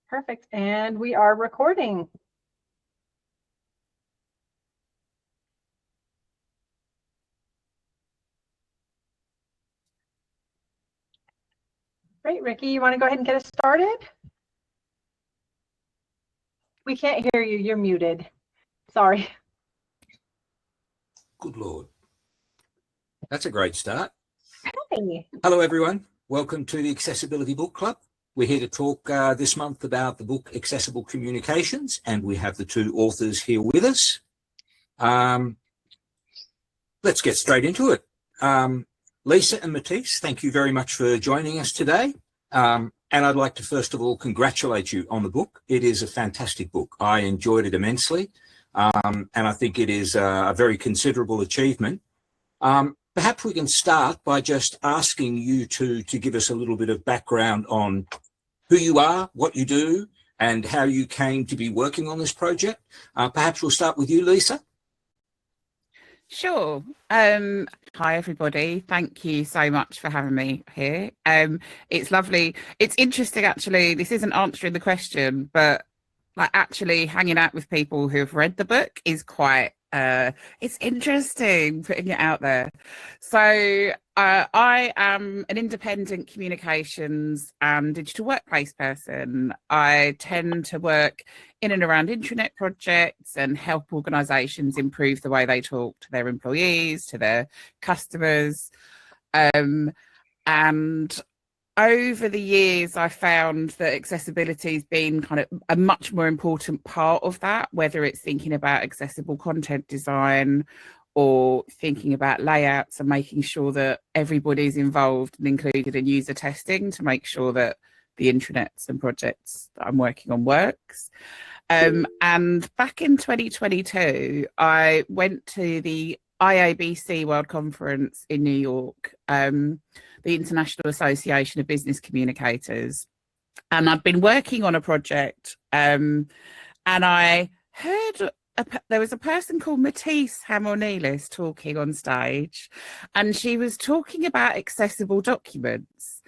Perfect. And we are recording. Great, Ricky, you want to go ahead and get us started? We can't hear you. You're muted. Sorry. Good Lord. That's a great start. Hey. Hello, everyone. Welcome to the Accessibility Book Club. We're here to talk this month about the book Accessible Communications, and we have the two authors here with us. Let's get straight into it. Lisa and Matisse, thank you very much for joining us today. And I'd like to first of all congratulate you on the book. It is a fantastic book. I enjoyed it immensely, and I think it is a very considerable achievement. Perhaps we can start by just asking you to give us a little bit of background on who you are, what you do, and how you came to be working on this project. Perhaps we'll start with you, Lisa. Sure. Hi, everybody. Thank you so much for having me here. It's lovely. It's interesting, actually. This isn't answering the question, but like actually hanging out with people who have read the book is quite it's interesting putting it out there. So I am an independent communications and digital workplace person. I tend to work in and around intranet projects and help organisations improve the way they talk to their employees, to their customers. And over the years, I found that accessibility has been kind of a much more important part of that, whether it's thinking about accessible content design or thinking about layouts and making sure that everybody's involved and included in user testing to make sure that the intranets and projects that I'm working on works. And back in 2022, I went to the IABC World Conference in New York, the International Association of Business Communicators. And I've been working on a project and I heard there was a person called Matisse Hamel-Neelis talking on stage, and she was talking about accessible documents.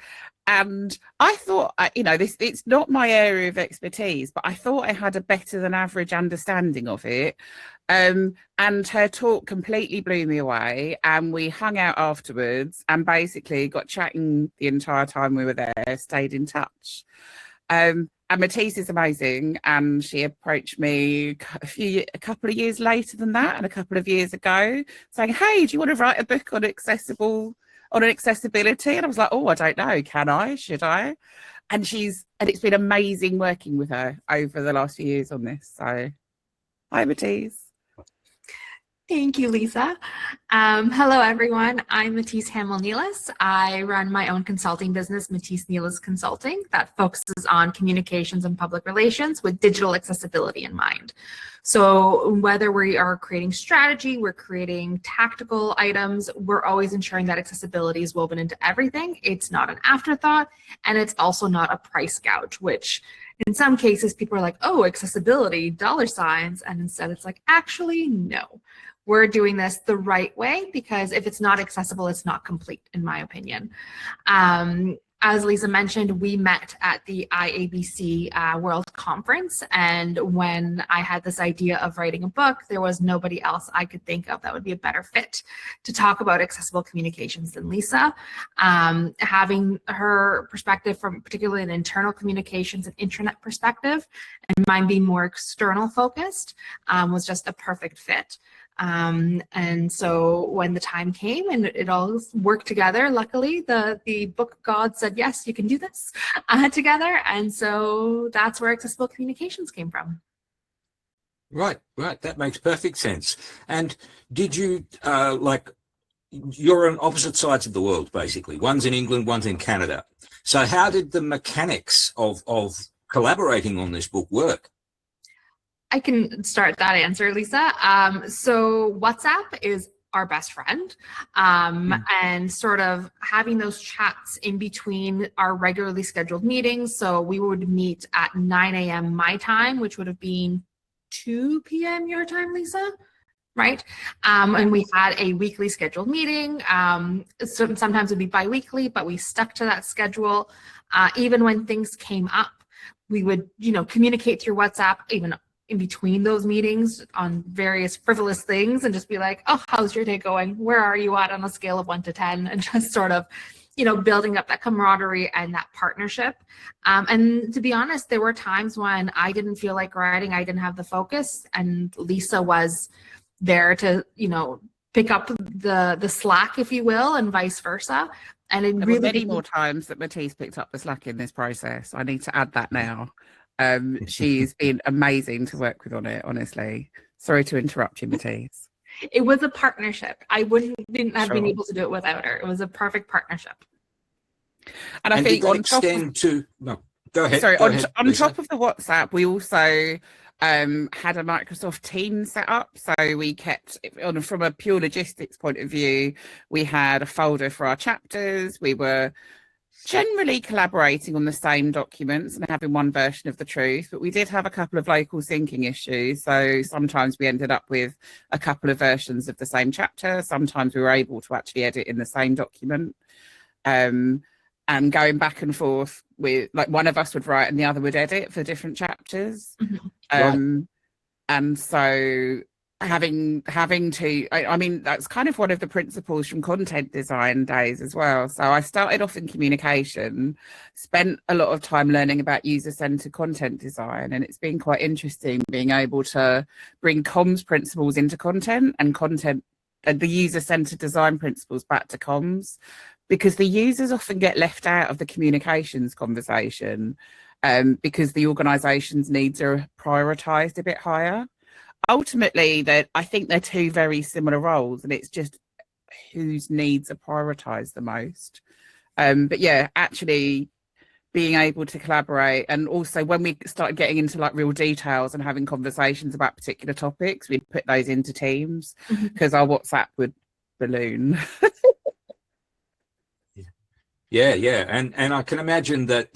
And I thought, it's not my area of expertise, but I thought I had a better than average understanding of it. And her talk completely blew me away. And we hung out afterwards and basically got chatting the entire time we were there, stayed in touch. And Matisse is amazing. And she approached me a couple of years later than that, and a couple of years ago, saying, "Hey, do you want to write a book on accessibility?" And I was like, "Oh, I don't know. Can I? Should I?" And it's been amazing working with her over the last few years on this. So, hi, Matisse. Thank you, Lisa. Hello, everyone. I'm Matisse Hamel-Neelis. I run my own consulting business, Matisse Neelis Consulting, that focuses on communications and public relations with digital accessibility in mind. So whether we are creating strategy, we're creating tactical items, we're always ensuring that accessibility is woven into everything. It's not an afterthought, and it's also not a price gouge, which in some cases people are like, "Oh, accessibility, dollar signs," and instead it's like, actually, no. We're doing this the right way, because if it's not accessible, it's not complete, in my opinion. As Lisa mentioned, we met at the IABC World Conference, and when I had this idea of writing a book, there was nobody else I could think of that would be a better fit to talk about accessible communications than Lisa. Having her perspective from particularly an internal communications and intranet perspective, and mine being more external focused, was just a perfect fit. And so when the time came and it all worked together, luckily the book god said, "Yes, you can do this together." And so that's where accessible communications came from. Right. That makes perfect sense. And did you, you're on opposite sides of the world, basically. One's in England, one's in Canada. So how did the mechanics of collaborating on this book work? I can start that answer, Lisa. So WhatsApp is our best friend, and sort of having those chats in between our regularly scheduled meetings. So we would meet at 9 a.m. my time, which would have been 2 p.m. your time, Lisa, right? And we had a weekly scheduled meeting. Sometimes it would be bi-weekly, but we stuck to that schedule. Even when things came up, we would, communicate through WhatsApp, even in between those meetings on various frivolous things, and just be like, oh, how's your day going? Where are you at on a scale of 1 to 10? And just sort of, building up that camaraderie and that partnership. And to be honest, there were times when I didn't feel like writing, I didn't have the focus, and Lisa was there to, pick up the slack, if you will, and vice versa. And it There really were many more times that Matisse picked up the slack in this process. I need to add that now. She's been amazing to work with on it, honestly. Sorry to interrupt you, Matisse. It was a partnership. I didn't have been able to do it without her. It was a perfect partnership. And I think on top of, no, go ahead. Sorry, go on, ahead, on Lisa. top of the WhatsApp, we also had a Microsoft Teams set up. So we kept, from a pure logistics point of view, we had a folder for our chapters. We were generally collaborating on the same documents and having one version of the truth, but we did have a couple of local syncing issues. So sometimes we ended up with a couple of versions of the same chapter. Sometimes we were able to actually edit in the same document. And going back and forth with, like, one of us would write and the other would edit for different chapters. Right. And so having to, I mean, that's kind of one of the principles from content design days as well. So I started off in communication, spent a lot of time learning about user-centered content design, and it's been quite interesting being able to bring comms principles into content and the user-centered design principles back to comms, because the users often get left out of the communications conversation because the organisation's needs are prioritised a bit higher. Ultimately, I think they're two very similar roles, and it's just whose needs are prioritised the most. But yeah, actually being able to collaborate, and also when we started getting into like real details and having conversations about particular topics, we'd put those into teams because our WhatsApp would balloon. Yeah. And I can imagine that,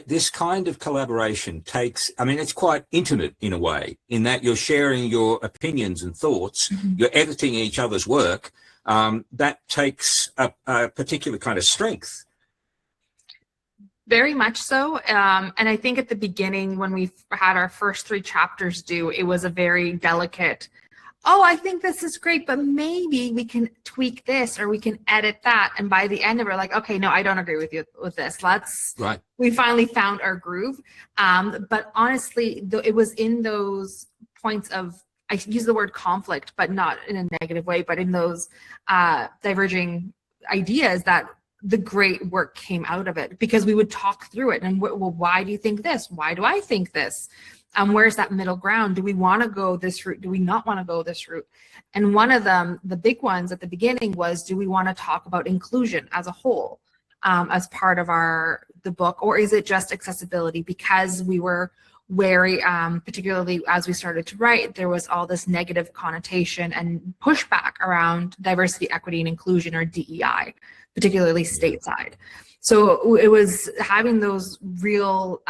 this kind of collaboration takes, I mean, it's quite intimate in a way, in that you're sharing your opinions and thoughts, you're editing each other's work. That takes a particular kind of strength. Very much so. And I think at the beginning, when we had our first 3 chapters due, it was a very delicate, oh, I think this is great, but maybe we can tweak this or we can edit that. And by the end of it, we're like, okay, no, I don't agree with you with this. We finally found our groove. But honestly, it was in those points of, I use the word conflict, but not in a negative way, but in those diverging ideas that the great work came out of it, because we would talk through it and, well, why do you think this? Why do I think this? Where's that middle ground? Do we want to go this route? Do we not want to go this route? And one of them, the big ones at the beginning, was, do we want to talk about inclusion as a whole as part of the book, or is it just accessibility? Because we were wary, particularly as we started to write, there was all this negative connotation and pushback around diversity, equity, and inclusion, or DEI, particularly stateside. So it was having those real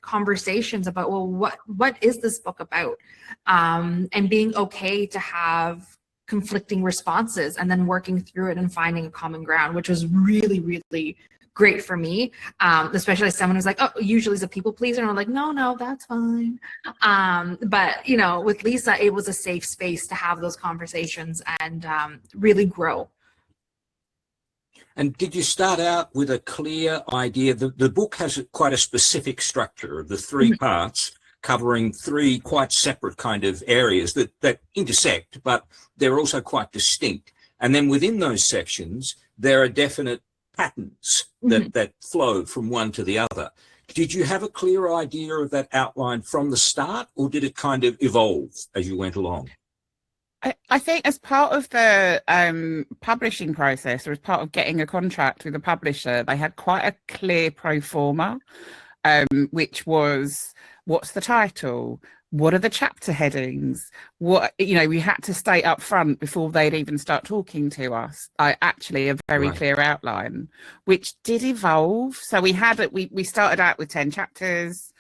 conversations about, well, what is this book about? And being okay to have conflicting responses and then working through it and finding a common ground, which was really, really great for me, especially as someone who's like, oh, usually is a people pleaser. And I'm like, no, that's fine. But, with Lisa, it was a safe space to have those conversations and really grow. And did you start out with a clear idea? The book has quite a specific structure of the 3 parts, covering 3 quite separate kind of areas that intersect, but they're also quite distinct. And then within those sections, there are definite patterns that flow from one to the other. Did you have a clear idea of that outline from the start, or did it kind of evolve as you went along? I think as part of the publishing process, or as part of getting a contract with a publisher, they had quite a clear pro forma, which was, what's the title? What are the chapter headings? We had to stay up front before they'd even start talking to us. Actually, a very clear outline, which did evolve. So we started out with 10 chapters,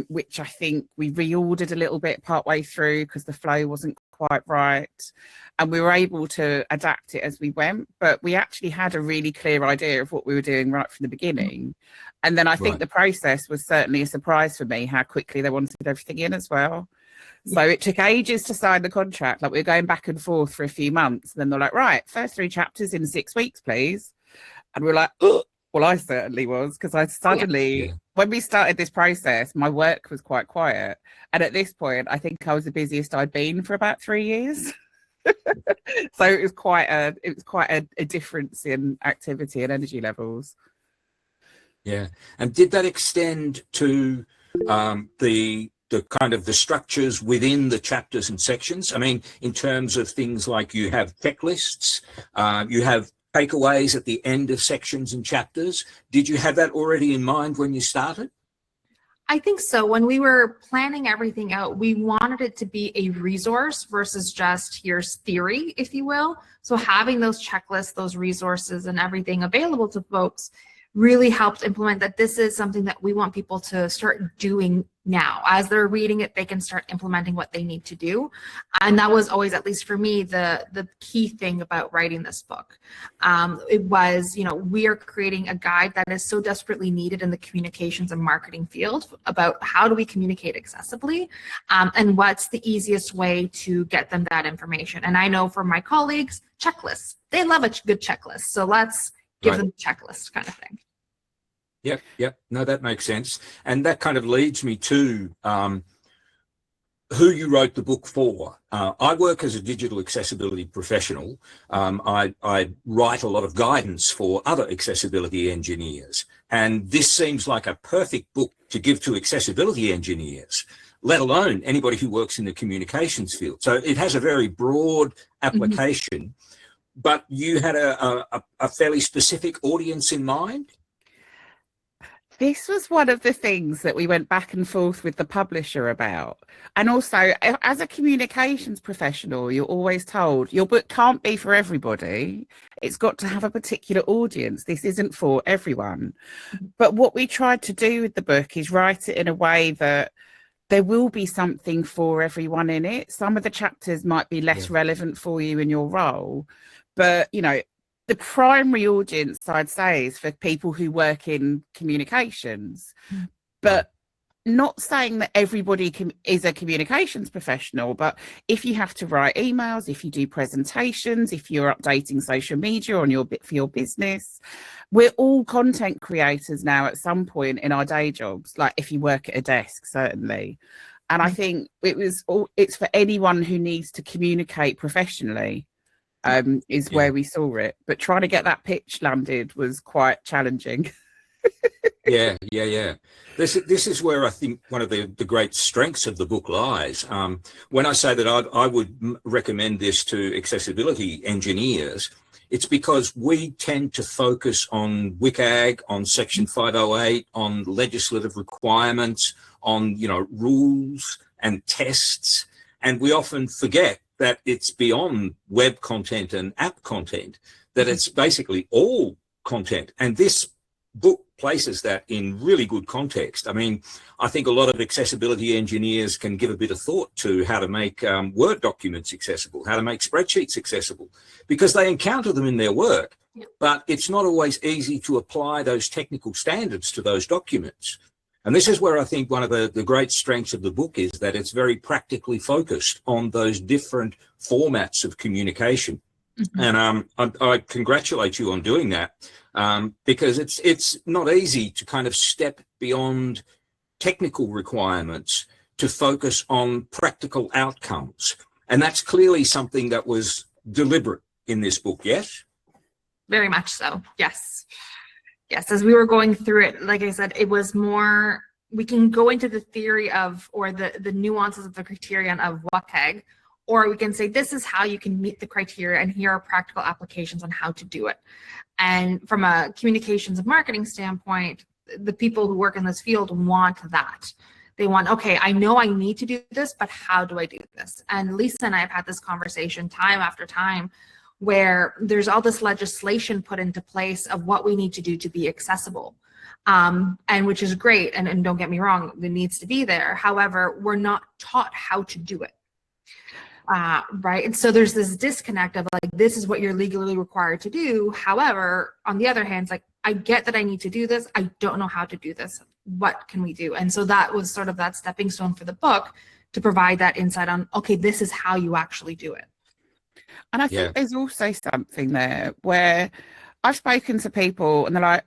which I think we reordered a little bit partway through because the flow wasn't quite right. And we were able to adapt it as we went, but we actually had a really clear idea of what we were doing right from the beginning. And then I think the process was certainly a surprise for me, how quickly they wanted everything in as well. So it took ages to sign the contract. Like we were going back and forth for a few months. And then they're like, right, first 3 chapters in 6 weeks, please. And we're like, oh, well, I certainly was, because I suddenly, when we started this process, my work was quite quiet. And at this point, I think I was the busiest I'd been for about 3 years. So it was quite a difference in activity and energy levels. Yeah. And did that extend to the kind of the structures within the chapters and sections? I mean, in terms of things like you have checklists, you have takeaways at the end of sections and chapters. Did you have that already in mind when you started? I think so. When we were planning everything out, we wanted it to be a resource versus just here's theory, if you will. So having those checklists, those resources and everything available to folks really helped implement that this is something that we want people to start doing now. As they're reading it, they can start implementing what they need to do. And that was always, at least for me, the key thing about writing this book. It was, we are creating a guide that is so desperately needed in the communications and marketing field about how do we communicate accessibly, and what's the easiest way to get them that information. And I know for my colleagues, checklists, they love a good checklist. So let's give them a checklist kind of thing. Yep. No, that makes sense. And that kind of leads me to who you wrote the book for. I work as a digital accessibility professional. I write a lot of guidance for other accessibility engineers. And this seems like a perfect book to give to accessibility engineers, let alone anybody who works in the communications field. So it has a very broad application, but you had a fairly specific audience in mind? This was one of the things that we went back and forth with the publisher about. And also, as a communications professional, you're always told your book can't be for everybody. It's got to have a particular audience. This isn't for everyone. But what we tried to do with the book is write it in a way that there will be something for everyone in it. Some of the chapters might be less relevant for you in your role, but, the primary audience, I'd say, is for people who work in communications, but not saying that everybody is a communications professional. But if you have to write emails, if you do presentations, if you're updating social media on for your business, we're all content creators now at some point in our day jobs, like if you work at a desk, certainly. And I think it's for anyone who needs to communicate professionally. Is where we saw it, but trying to get that pitch landed was quite challenging. Yeah. This is where I think one of the great strengths of the book lies. When I say that I would recommend this to accessibility engineers, it's because we tend to focus on WCAG, on Section 508, on legislative requirements, on rules and tests, and we often forget that it's beyond web content and app content, that it's basically all content. And this book places that in really good context. I mean, I think a lot of accessibility engineers can give a bit of thought to how to make Word documents accessible, how to make spreadsheets accessible, because they encounter them in their work. But it's not always easy to apply those technical standards to those documents. And this is where I think one of the great strengths of the book is that it's very practically focused on those different formats of communication. And I congratulate you on doing that, because it's not easy to kind of step beyond technical requirements to focus on practical outcomes. And that's clearly something that was deliberate in this book, yes? Very much so, yes. Yes, as we were going through it, like I said, it was more, we can go into the theory of, or the nuances of the criterion of WCAG, or we can say, this is how you can meet the criteria and here are practical applications on how to do it. And from a communications and marketing standpoint, the people who work in this field want that. They want, okay, I know I need to do this, but how do I do this? And Lisa and I have had this conversation time after time, where there's all this legislation put into place of what we need to do to be accessible, and which is great, and don't get me wrong, it needs to be there. However, we're not taught how to do it. Right. And so there's this disconnect of like, this is what you're legally required to do. However, on the other hand, it's like, I get that I need to do this. I don't know how to do this. What can we do? And so that was sort of that stepping stone for the book to provide that insight on, okay, this is how you actually do it. And I think there's also something there where I've spoken to people and they're like,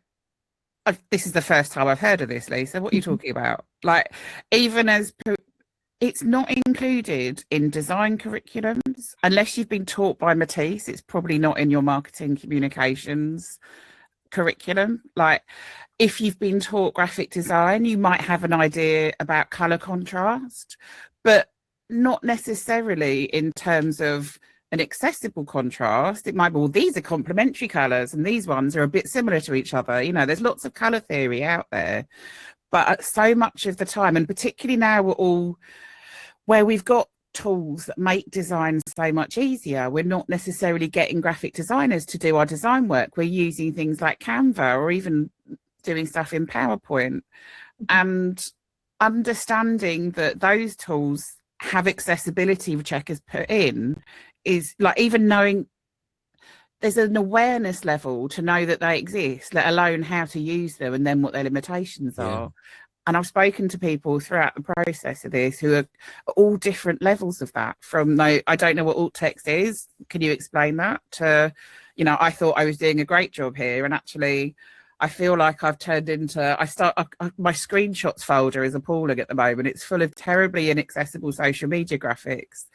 this is the first time I've heard of this, Lisa. What are you talking about? Like, even as it's not included in design curriculums, unless you've been taught by Matisse, it's probably not in your marketing communications curriculum. Like, if you've been taught graphic design, you might have an idea about color contrast, but not necessarily in terms of an accessible contrast. It might be, well, these are complementary colors and these ones are a bit similar to each other. You know, there's lots of color theory out there, but so much of the time, and particularly now we're all where we've got tools that make design so much easier, we're not necessarily getting graphic designers to do our design work. We're using things like Canva or even doing stuff in PowerPoint, and understanding that those tools have accessibility checkers put in is like, even knowing there's an awareness level to know that they exist, let alone how to use them and then what their limitations are. And I've spoken to people throughout the process of this who are all different levels of that, from I don't know what alt text is, can you explain that, to, you know, I thought I was doing a great job here and actually I feel like I've turned into, my screenshots folder is appalling at the moment. It's full of terribly inaccessible social media graphics.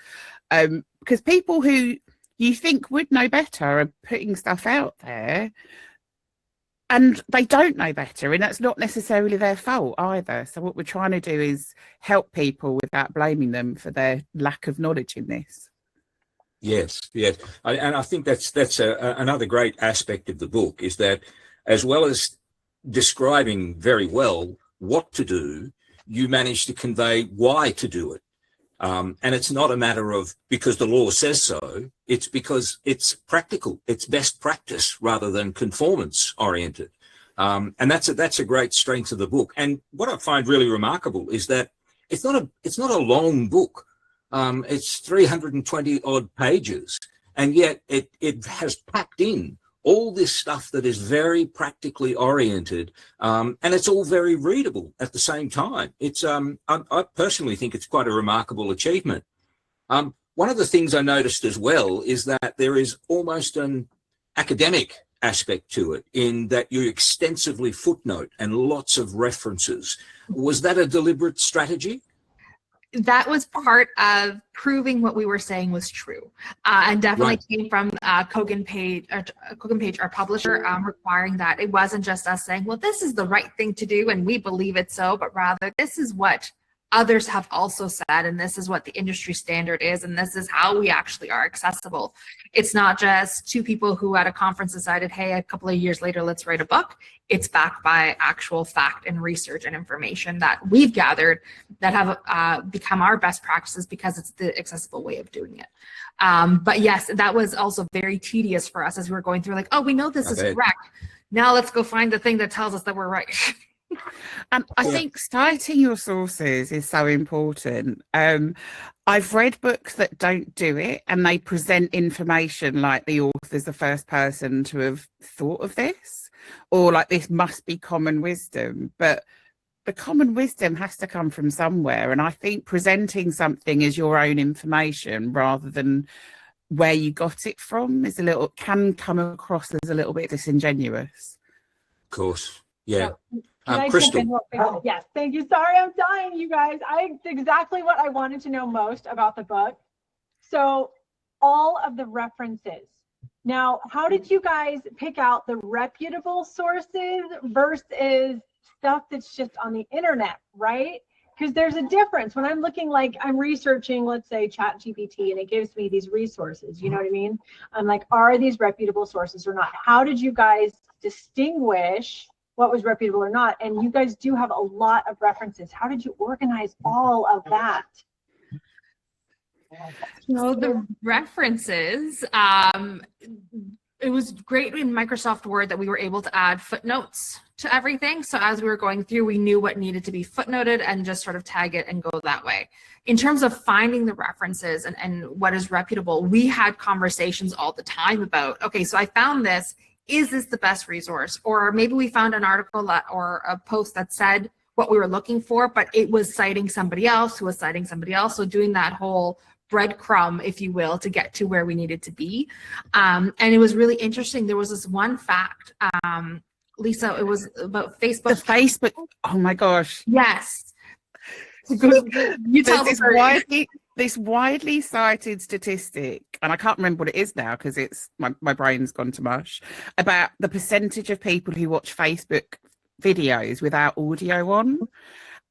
Because people who you think would know better are putting stuff out there and they don't know better, and that's not necessarily their fault either. So what we're trying to do is help people without blaming them for their lack of knowledge in this. Yes. And I think that's another great aspect of the book, is that as well as describing very well what to do, you manage to convey why to do it. And it's not a matter of because the law says so, it's because it's practical, it's best practice rather than conformance oriented. And that's a great strength of the book. And what I find really remarkable is that it's not a long book. It's 320 odd pages, and yet it has packed in all this stuff that is very practically oriented, and it's all very readable at the same time. It's I personally think it's quite a remarkable achievement. One of the things I noticed as well is that there is almost an academic aspect to it, in that you extensively footnote and lots of references. Was that a deliberate strategy? That was part of proving what we were saying was true, and definitely came from Kogan Page, our publisher, requiring that. It wasn't just us saying, well, this is the right thing to do and we believe it so, but rather this is what others have also said, and this is what the industry standard is, and this is how we actually are accessible. It's not just two people who at a conference decided, hey, a couple of years later, let's write a book. It's backed by actual fact and research and information that we've gathered that have become our best practices because it's the accessible way of doing it. But yes, that was also very tedious for us as we were going through, like, oh, we know this is correct. Now let's go find the thing that tells us that we're right. And I think citing your sources is so important. I've read books that don't do it, and they present information like the author's the first person to have thought of this, or like this must be common wisdom. But the common wisdom has to come from somewhere. And I think presenting something as your own information rather than where you got it from is can come across as a little bit disingenuous. Of course. Yeah. Can I Crystal. jump in real quick? Yes, thank you. Sorry, I'm dying, you guys. It's exactly what I wanted to know most about the book. So all of the references. Now, how did you guys pick out the reputable sources versus stuff that's just on the internet, right? Because there's a difference. When I'm looking, like I'm researching, let's say ChatGPT, and it gives me these resources, you know what I mean? I'm like, are these reputable sources or not? How did you guys distinguish what was reputable or not? And you guys do have a lot of references. How did you organize all of that? So the references, it was great in Microsoft Word that we were able to add footnotes to everything. So as we were going through, we knew what needed to be footnoted and just sort of tag it and go that way. In terms of finding the references and what is reputable, we had conversations all the time about, okay, so I found this, is this the best resource? Or maybe we found an article or a post that said what we were looking for, but it was citing somebody else who was citing somebody else. So doing that whole breadcrumb, if you will, to get to where we needed to be. And it was really interesting. There was this one fact, Lisa, it was about Facebook. The Facebook, oh my gosh. Yes. You tell this widely cited statistic, and I can't remember what it is now because it's my brain's gone to mush, about the percentage of people who watch Facebook videos without audio on,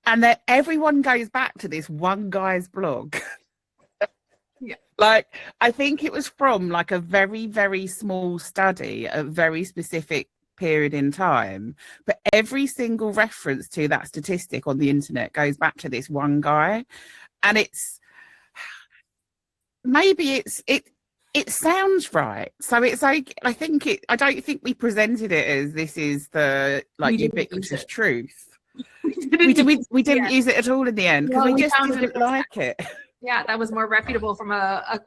and that everyone goes back to this one guy's blog. Yeah. Like, I think it was from like a very, very small study, a very specific period in time, but every single reference to that statistic on the internet goes back to this one guy. And it's maybe it sounds right. So it's like, I don't think we presented it as this is the like ubiquitous truth. We didn't use it at all in the end because we just didn't like it. Yeah, that was more reputable from a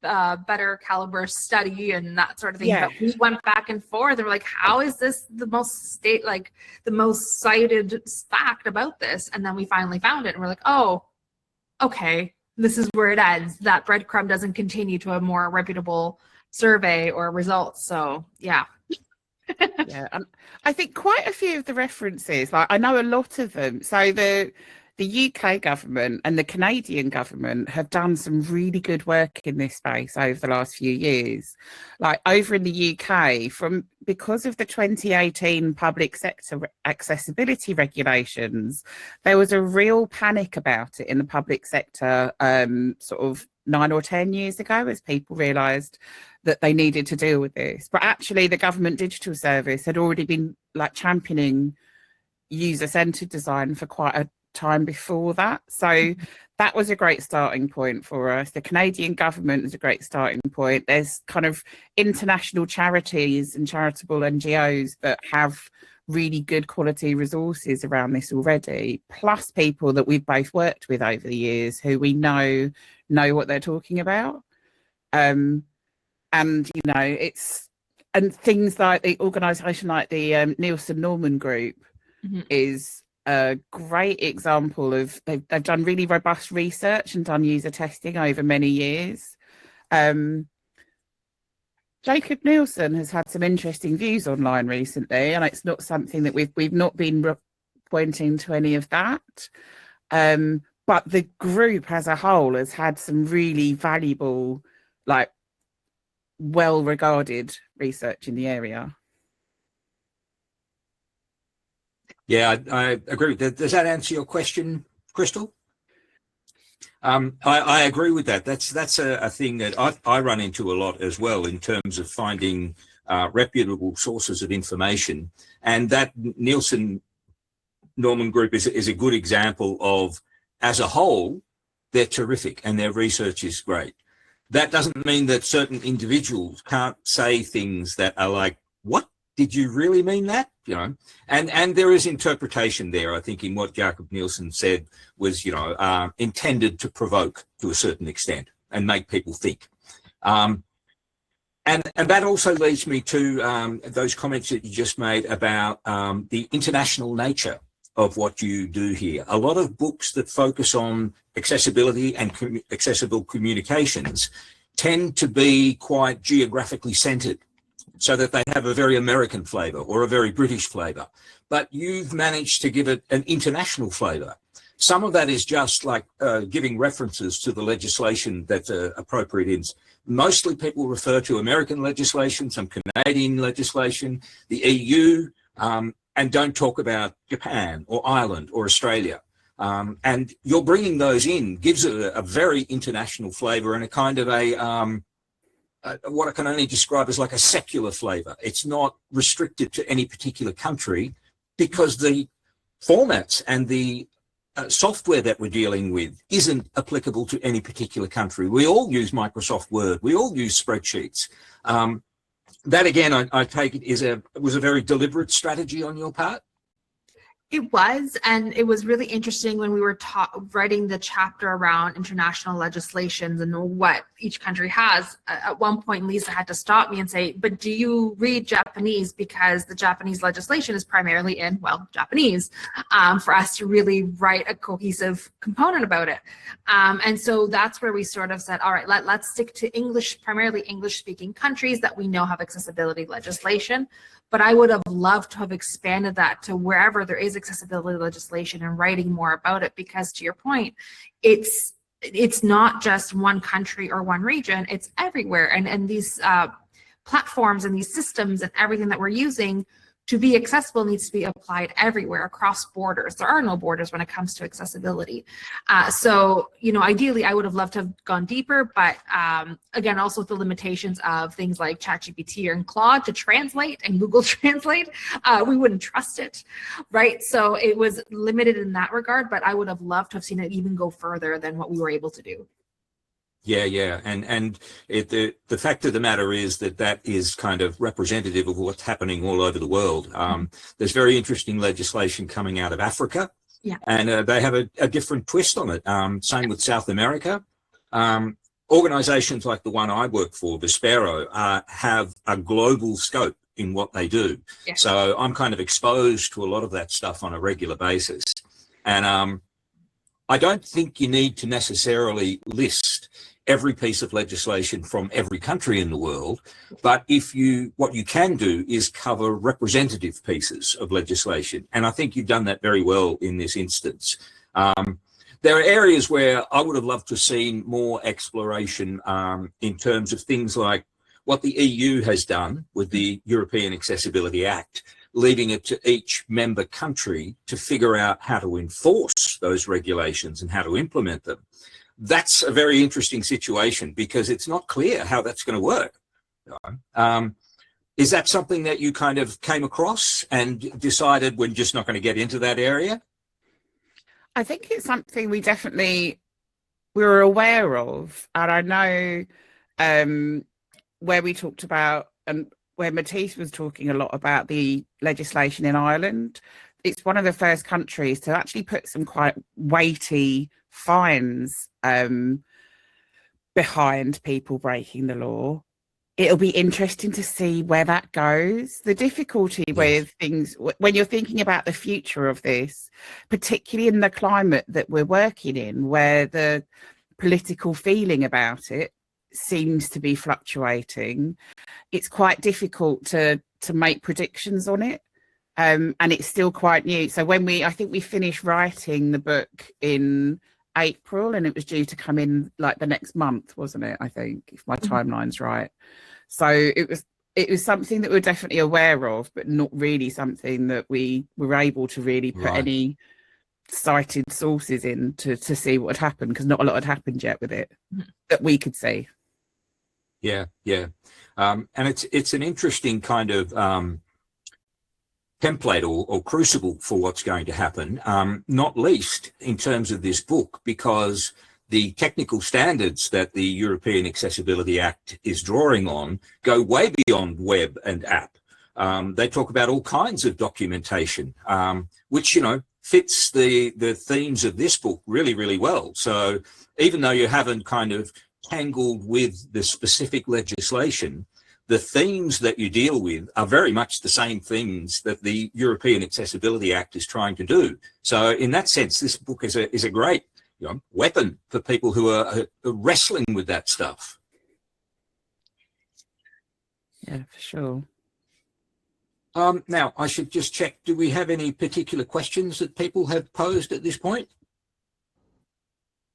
better caliber study and that sort of thing. Yeah. But we went back and forth. They were like, how is this the most cited fact about this? And then we finally found it and we're like, oh, okay, this is where it ends. That breadcrumb doesn't continue to a more reputable survey or results. So yeah. Yeah, and I think quite a few of the references, like I know a lot of them. So the UK government and the Canadian government have done some really good work in this space over the last few years. Like over in the UK, because of the 2018 public sector accessibility regulations, there was a real panic about it in the public sector sort of 9 or 10 years ago as people realised that they needed to deal with this. But actually the government digital service had already been like championing user-centred design for quite a time before that. So that was a great starting point for us. The Canadian government is a great starting point. There's kind of international charities and charitable NGOs that have really good quality resources around this already, plus people that we've both worked with over the years who we know what they're talking about. And you know, and things like the organisation like the Nielsen Norman Group is a great example of they've done really robust research and done user testing over many years. Jacob Nielsen has had some interesting views online recently, and it's not something that we've not been pointing to any of that. But the group as a whole has had some really valuable, like well-regarded research in the area. Yeah, I agree. Does that answer your question, Crystal? I agree with that. That's a thing that I run into a lot as well in terms of finding reputable sources of information. And that Nielsen Norman Group is a good example of, as a whole, they're terrific and their research is great. That doesn't mean that certain individuals can't say things that are like, what? Did you really mean that? You know, and there is interpretation there. I think in what Jacob Nielsen said was, you know, intended to provoke to a certain extent and make people think. And that also leads me to those comments that you just made about the international nature of what you do here. A lot of books that focus on accessibility and accessible communications tend to be quite geographically centered, so that they have a very American flavor or a very British flavor. But you've managed to give it an international flavor. Some of that is just like giving references to the legislation that's appropriate in. Mostly people refer to American legislation, some Canadian legislation, the EU, and don't talk about Japan or Ireland or Australia. And you're bringing those in, gives it a very international flavor and a kind of a, what I can only describe as like a secular flavor. It's not restricted to any particular country because the formats and the software that we're dealing with isn't applicable to any particular country. We all use Microsoft Word. We all use spreadsheets. that again, I take it was a very deliberate strategy on your part. It was, and it was really interesting when we were writing the chapter around international legislations and what each country has. At one point, Lisa had to stop me and say, but do you read Japanese? Because the Japanese legislation is primarily in, well, Japanese, for us to really write a cohesive component about it. And so that's where we sort of said, all right, let's stick to English, primarily English-speaking countries that we know have accessibility legislation. But I would have loved to have expanded that to wherever there is accessibility legislation and writing more about it, because to your point, it's not just one country or one region, it's everywhere. And these platforms and these systems and everything that we're using to be accessible needs to be applied everywhere across borders. There are no borders when it comes to accessibility. So, you know, ideally, I would have loved to have gone deeper, but again, also with the limitations of things like ChatGPT and Claude to translate and Google Translate, we wouldn't trust it, right? So it was limited in that regard, but I would have loved to have seen it even go further than what we were able to do. Yeah, and the fact of the matter is that is kind of representative of what's happening all over the world. There's very interesting legislation coming out of Africa, and they have a different twist on it. Same with South America. Organizations like the one I work for, Vispero, have a global scope in what they do. Yeah. So I'm kind of exposed to a lot of that stuff on a regular basis. And I don't think you need to necessarily list every piece of legislation from every country in the world, but what you can do is cover representative pieces of legislation. And I think you've done that very well in this instance. There are areas where I would have loved to have seen more exploration in terms of things like what the EU has done with the European Accessibility Act, leaving it to each member country to figure out how to enforce those regulations and how to implement them. That's a very interesting situation because it's not clear how that's going to work. Is that something that you kind of came across and decided we're just not going to get into that area? I think it's something we were aware of. And I know where we talked about, and where Matisse was talking a lot about the legislation in Ireland, it's one of the first countries to actually put some quite weighty fines behind people breaking the law. It'll be interesting to see where that goes. The difficulty with things, when you're thinking about the future of this, particularly in the climate that we're working in, where the political feeling about it seems to be fluctuating, it's quite difficult to make predictions on it. And it's still quite new. So I think we finished writing the book in April, and it was due to come in like the next month, wasn't it? I think, if my timeline's right. So it was something that we're definitely aware of, but not really something that we were able to really put any cited sources in to see what had happened, because not a lot had happened yet with it that we could see. Yeah. And it's an interesting kind of template or crucible for what's going to happen, not least in terms of this book, because the technical standards that the European Accessibility Act is drawing on go way beyond web and app. They talk about all kinds of documentation, which, you know, fits the themes of this book really, really well. So even though you haven't kind of tangled with the specific legislation, the themes that you deal with are very much the same things that the European Accessibility Act is trying to do. So in that sense, this book is a great, you know, weapon for people who are wrestling with that stuff. Yeah, for sure. Now, I should just check, do we have any particular questions that people have posed at this point?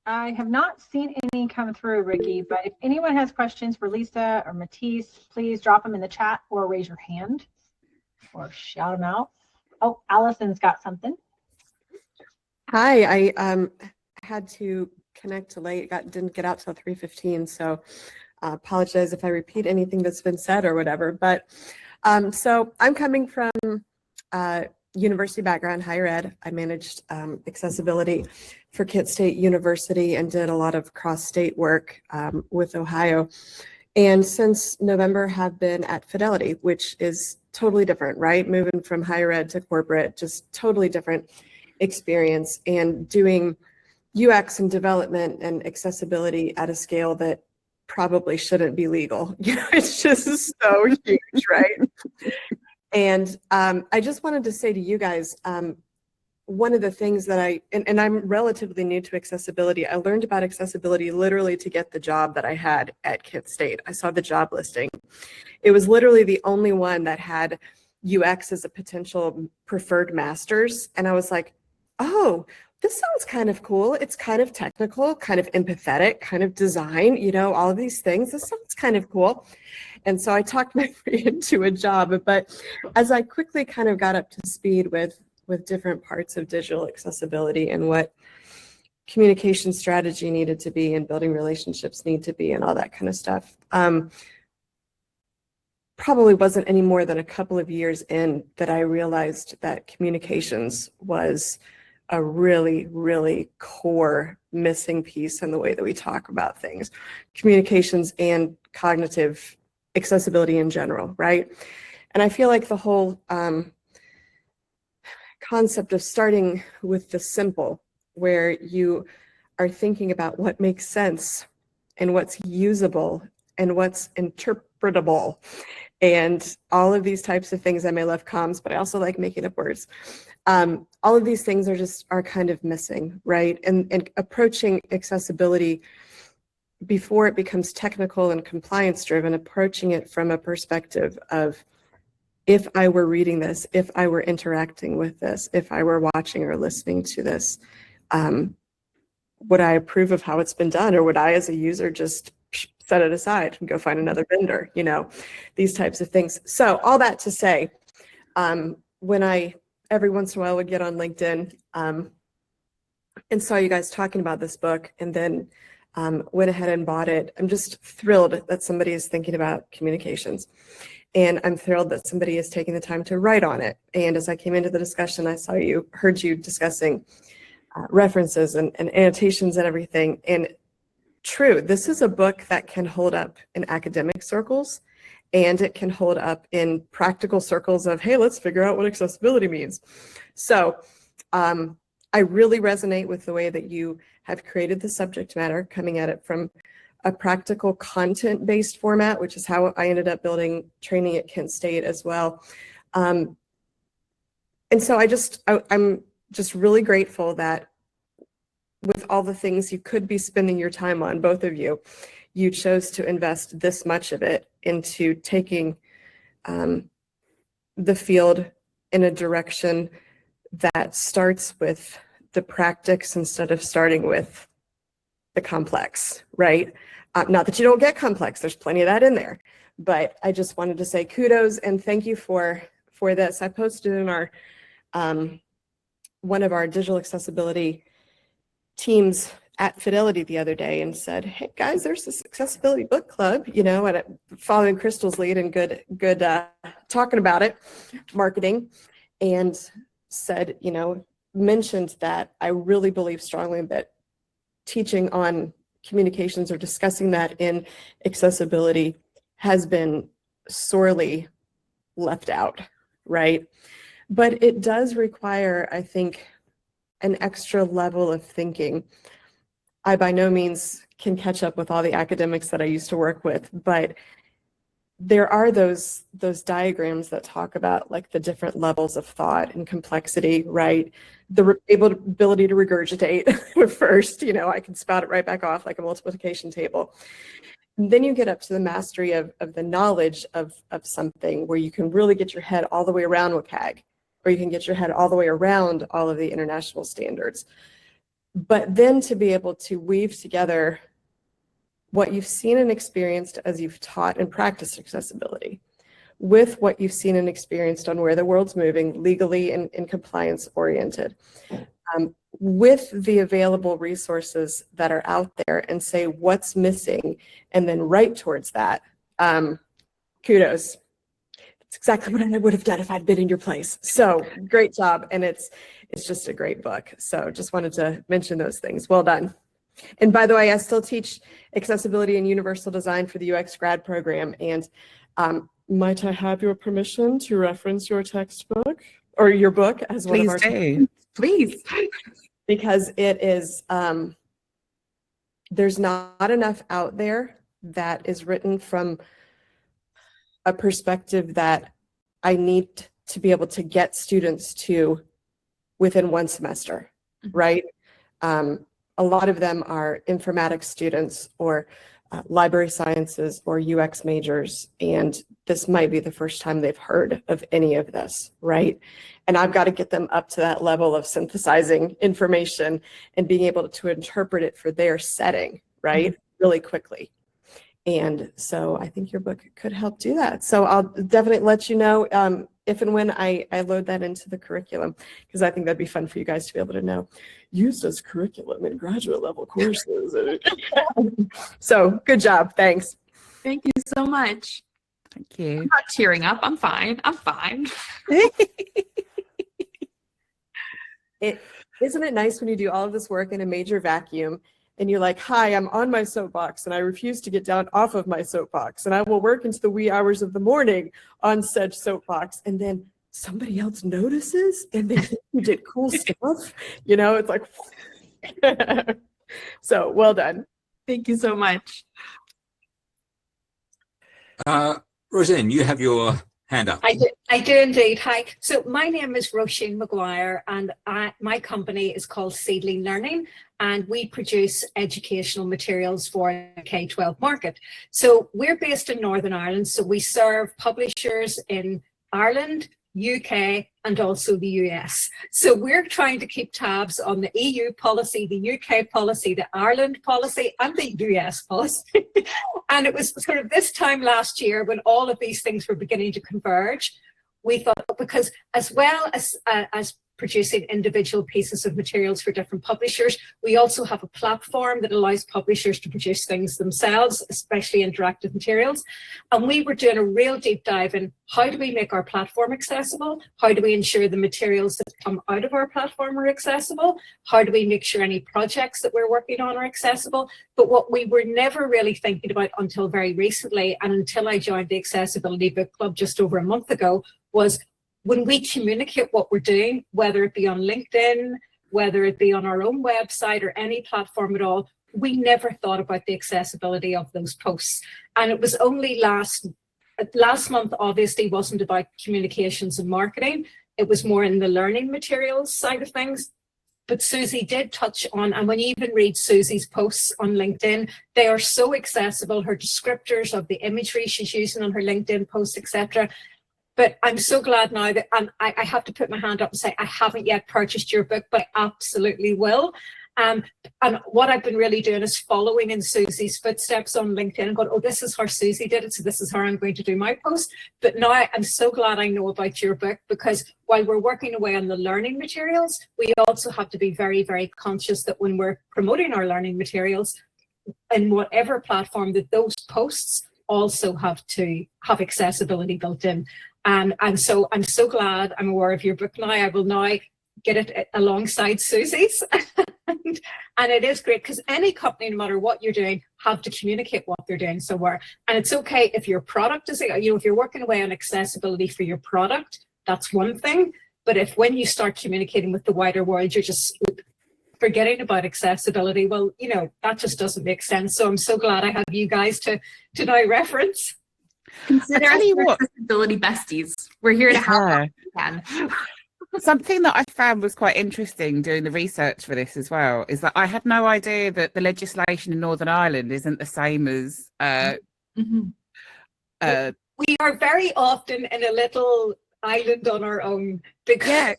I have not seen any come through, Ricky, but if anyone has questions for Lisa or Matisse, please drop them in the chat or raise your hand or shout them out. Oh, Allison's got something. Hi, I had to connect late, didn't get out till 3:15, so apologize if I repeat anything that's been said or whatever. But so I'm coming from university background, higher ed. I managed accessibility for Kent State University and did a lot of cross-state work with Ohio. And since November have been at Fidelity, which is totally different, right? Moving from higher ed to corporate, just totally different experience, and doing UX and development and accessibility at a scale that probably shouldn't be legal. You know, it's just so huge, right? And I just wanted to say to you guys, one of the things that and I'm relatively new to accessibility. I learned about accessibility literally to get the job that I had at Kent State. I saw the job listing. It was literally the only one that had UX as a potential preferred master's. And I was like, oh, this sounds kind of cool. It's kind of technical, kind of empathetic, kind of design, you know, all of these things. This sounds kind of cool. And so I talked my way into a job. But as I quickly kind of got up to speed with different parts of digital accessibility and what communication strategy needed to be and building relationships need to be and all that kind of stuff, probably wasn't any more than a couple of years in that I realized that communications was a really, really core missing piece in the way that we talk about things. Communications and cognitive accessibility in general, right? And I feel like the whole concept of starting with the simple, where you are thinking about what makes sense and what's usable and what's interpretable and all of these types of things. I may love comms, but I also like making up words. All of these things are kind of missing, right? And approaching accessibility before it becomes technical and compliance driven, approaching it from a perspective of, if I were reading this, if I were interacting with this, if I were watching or listening to this, would I approve of how it's been done, or would I as a user just set it aside and go find another vendor, you know, these types of things. So all that to say, when I every once in a while would get on LinkedIn and saw you guys talking about this book, and then went ahead and bought it, I'm just thrilled that somebody is thinking about communications. And I'm thrilled that somebody is taking the time to write on it. And as I came into the discussion, I heard you discussing references and annotations and everything. And true, this is a book that can hold up in academic circles, and it can hold up in practical circles of, hey, let's figure out what accessibility means. So I really resonate with the way that you have created the subject matter, coming at it from a practical content-based format, which is how I ended up building training at Kent State as well. And so I'm just really grateful that with all the things you could be spending your time on, both of you, you chose to invest this much of it into taking the field in a direction that starts with the practice instead of starting with the complex, right? Not that you don't get complex, there's plenty of that in there, but I just wanted to say kudos and thank you for this. I posted in our one of our digital accessibility teams at Fidelity the other day and said, hey guys, there's this accessibility book club, you know, and following Crystal's lead and good talking about it, marketing, and said, you know, mentioned that I really believe strongly that teaching on communications or discussing that in accessibility has been sorely left out, right? But it does require, I think, an extra level of thinking. I by no means can catch up with all the academics that I used to work with, but there are those diagrams that talk about like the different levels of thought and complexity, right? The ability to regurgitate first, you know, I can spout it right back off like a multiplication table. And then you get up to the mastery of the knowledge of something where you can really get your head all the way around WCAG, or you can get your head all the way around all of the international standards. But then to be able to weave together what you've seen and experienced as you've taught and practiced accessibility with what you've seen and experienced on where the world's moving legally and compliance oriented, with the available resources that are out there, and say what's missing and then write towards that. Kudos. It's exactly what I would have done if I'd been in your place. So great job. And it's just a great book. So just wanted to mention those things. Well done. And by the way, I still teach accessibility and universal design for the UX grad program. And might I have your permission to reference your textbook or your book as one of our Please do. Please. because it is there's not enough out there that is written from a perspective that I need to be able to get students to within one semester, right? A lot of them are informatics students or library sciences or UX majors, and this might be the first time they've heard of any of this, right? And I've got to get them up to that level of synthesizing information and being able to interpret it for their setting, right? Really quickly. And so I think your book could help do that. So I'll definitely let you know if and when I load that into the curriculum, because I think that'd be fun for you guys to be able to know. Used as curriculum in graduate level courses. So good job. Thanks. Thank you so much. Thank you. I'm not tearing up. I'm fine. I'm fine. Isn't it nice when you do all of this work in a major vacuum and you're like, hi, I'm on my soapbox and I refuse to get down off of my soapbox and I will work into the wee hours of the morning on said soapbox, and then somebody else notices and they think you did cool stuff. You know, it's like, so well done. Thank you so much. Roseanne, you have your hand up. I do indeed. Hi. So my name is Roisin McGuire, and my company is called Seedling Learning, and we produce educational materials for the K-12 market. So we're based in Northern Ireland, so we serve publishers in Ireland, UK, and also the US. So we're trying to keep tabs on the EU policy, the UK policy, the Ireland policy, and the US policy. And it was sort of this time last year when all of these things were beginning to converge. We thought, because as well as producing individual pieces of materials for different publishers, we also have a platform that allows publishers to produce things themselves, especially interactive materials. And we were doing a real deep dive in how do we make our platform accessible? How do we ensure the materials that come out of our platform are accessible? How do we make sure any projects that we're working on are accessible? But what we were never really thinking about until very recently, and until I joined the Accessibility Book Club just over a month ago, was when we communicate what we're doing, whether it be on LinkedIn, whether it be on our own website or any platform at all, we never thought about the accessibility of those posts. And it was only last month, obviously, wasn't about communications and marketing. It was more in the learning materials side of things. But Susie did touch on, and when you even read Susie's posts on LinkedIn, they are so accessible, her descriptors of the imagery she's using on her LinkedIn posts, etc. But I'm so glad now that I have to put my hand up and say I haven't yet purchased your book, but I absolutely will. And what I've been really doing is following in Susie's footsteps on LinkedIn and going, oh, this is how Susie did it, so this is how I'm going to do my post. But now I'm so glad I know about your book, because while we're working away on the learning materials, we also have to be very, very conscious that when we're promoting our learning materials in whatever platform, that those posts also have to have accessibility built in. And so I'm so glad I'm aware of your book now. I will now get it alongside Susie's. And it is great because any company, no matter what you're doing, have to communicate what they're doing somewhere. And it's okay if your product is, if you're working away on accessibility for your product, that's one thing. But if when you start communicating with the wider world, you're just forgetting about accessibility, well, that just doesn't make sense. So I'm so glad I have you guys to now reference. Consider us you what. accessibility besties. We're here to help if we can. Something that I found was quite interesting doing the research for this as well is that I had no idea that the legislation in Northern Ireland isn't the same as We are very often in a little island on our own. Yeah,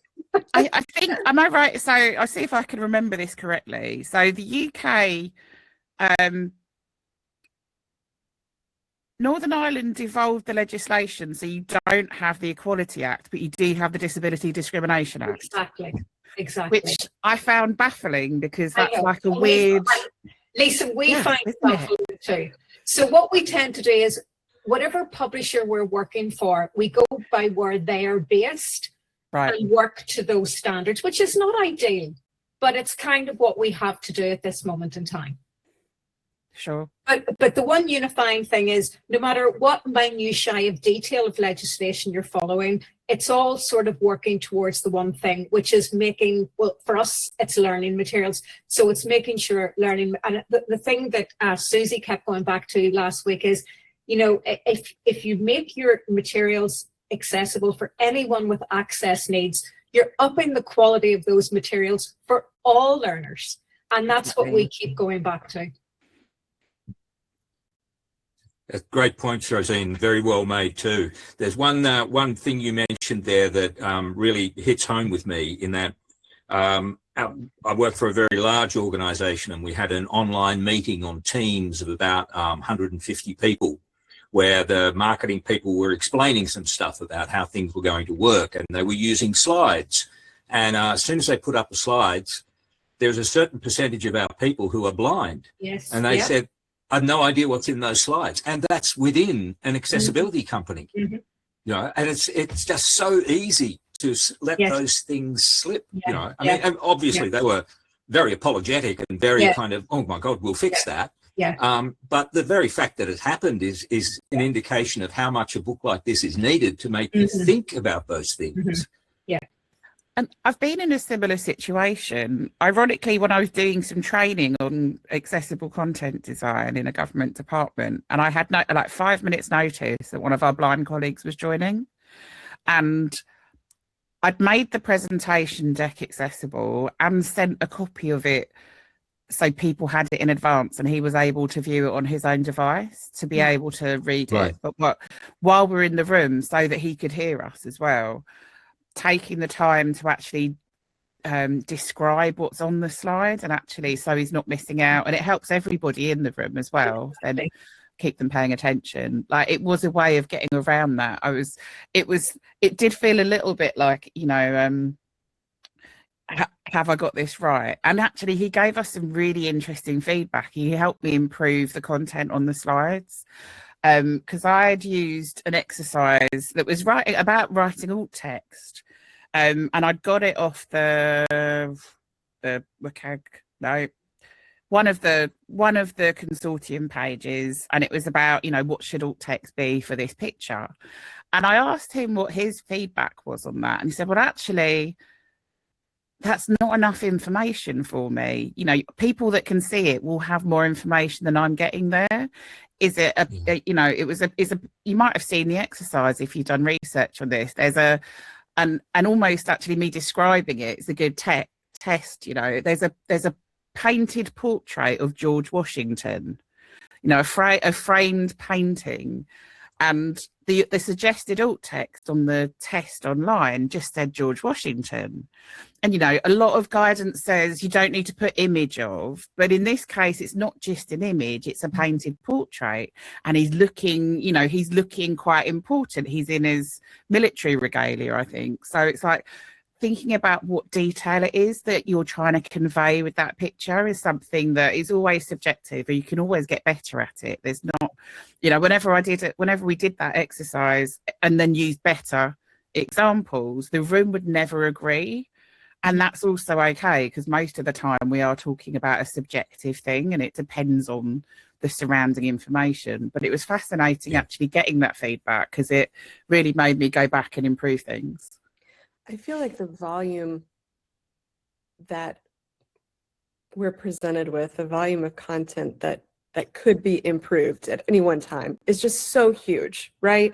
I think, am I right? So I'll see if I can remember this correctly. So the UK, Northern Ireland evolved the legislation, so you don't have the Equality Act, but you do have the Disability Discrimination Act. Exactly. Which I found baffling because that's like a weird... Lisa, we find it baffling too. So what we tend to do is, whatever publisher we're working for, we go by where they are based and work to those standards, which is not ideal. but it's kind of what we have to do at this moment in time. Sure. But the one unifying thing is, no matter what minutiae of detail of legislation you're following, it's all sort of working towards the one thing, which is making, well, for us, it's learning materials. So it's making sure learning, and the thing that Susie kept going back to last week is, you know, if you make your materials accessible for anyone with access needs, you're upping the quality of those materials for all learners. And that's what we keep going back to. A great point, Rosine. Very well made too. There's one thing you mentioned there that really hits home with me, in that I work for a very large organisation, and we had an online meeting on Teams of about 150 people, where the marketing people were explaining some stuff about how things were going to work, and they were using slides. And as soon as they put up the slides, there's a certain percentage of our people who are blind. Yes. And they said, I have no idea what's in those slides, and that's within an accessibility company. Mm-hmm. You know, and it's just so easy to let those things slip. You know, I mean, and obviously they were very apologetic and very kind of, oh my God, we'll fix that. But the very fact that it happened is an indication of how much a book like this is needed to make you think about those things. And I've been in a similar situation. Ironically, when I was doing some training on accessible content design in a government department, and I had like 5 minutes notice that one of our blind colleagues was joining, and I'd made the presentation deck accessible and sent a copy of it so people had it in advance, and he was able to view it on his own device to be able to read it. But while we're in the room, so that he could hear us as well, taking the time to actually describe what's on the slide, and actually so he's not missing out, and it helps everybody in the room as well, and keep them paying attention. Like, it was a way of getting around that. It did feel a little bit like, you know, have I got this right? And actually he gave us some really interesting feedback. He helped me improve the content on the slides, because I had used an exercise that was about writing alt text, and I'd got it off the WCAG, no, one of the consortium pages, and it was about, you know, what should alt text be for this picture, and I asked him what his feedback was on that, and he said, well, actually, that's not enough information for me. You know, people that can see it will have more information than I'm getting there. Is it you know, you might have seen the exercise if you've done research on this. There's and almost actually me describing it's a good test. You know, there's a painted portrait of George Washington, you know, a framed painting, and the suggested alt text on the test online just said George Washington. And, you know, a lot of guidance says you don't need to put image of, but in this case, it's not just an image, it's a painted portrait. And he's looking quite important. He's in his military regalia, I think. So it's like thinking about what detail it is that you're trying to convey with that picture is something that is always subjective, and you can always get better at it. There's not, you know, whenever we did that exercise and then used better examples, the room would never agree. And that's also okay, because most of the time we are talking about a subjective thing, and it depends on the surrounding information. But it was fascinating actually getting that feedback, because it really made me go back and improve things. I feel like the volume that we're presented with, the volume of content that could be improved at any one time, is just so huge, right?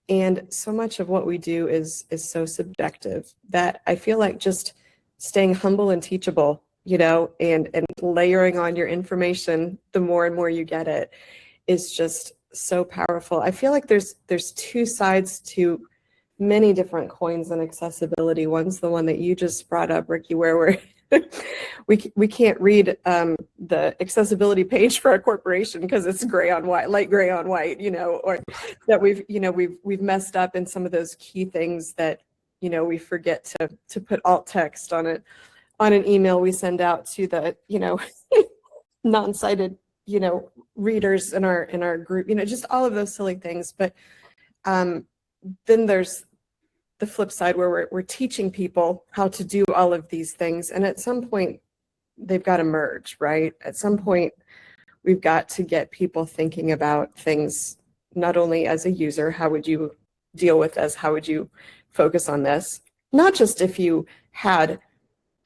And so much of what we do is so subjective that I feel like just staying humble and teachable, you know, and layering on your information the more and more you get it is just so powerful. I feel like there's two sides to many different coins in accessibility. One's the one that you just brought up, Ricky, where we can't read the accessibility page for a corporation because it's gray on white, light gray on white, you know, or that we've messed up in some of those key things that, you know, we forget to put alt text on an email we send out to the, you know, non-sighted, you know, readers in our group, you know, just all of those silly things. But then there's the flip side where we're teaching people how to do all of these things. And at some point, they've got to merge, right? At some point, we've got to get people thinking about things, not only as a user, how would you deal with this? How would you focus on this? Not just if you had,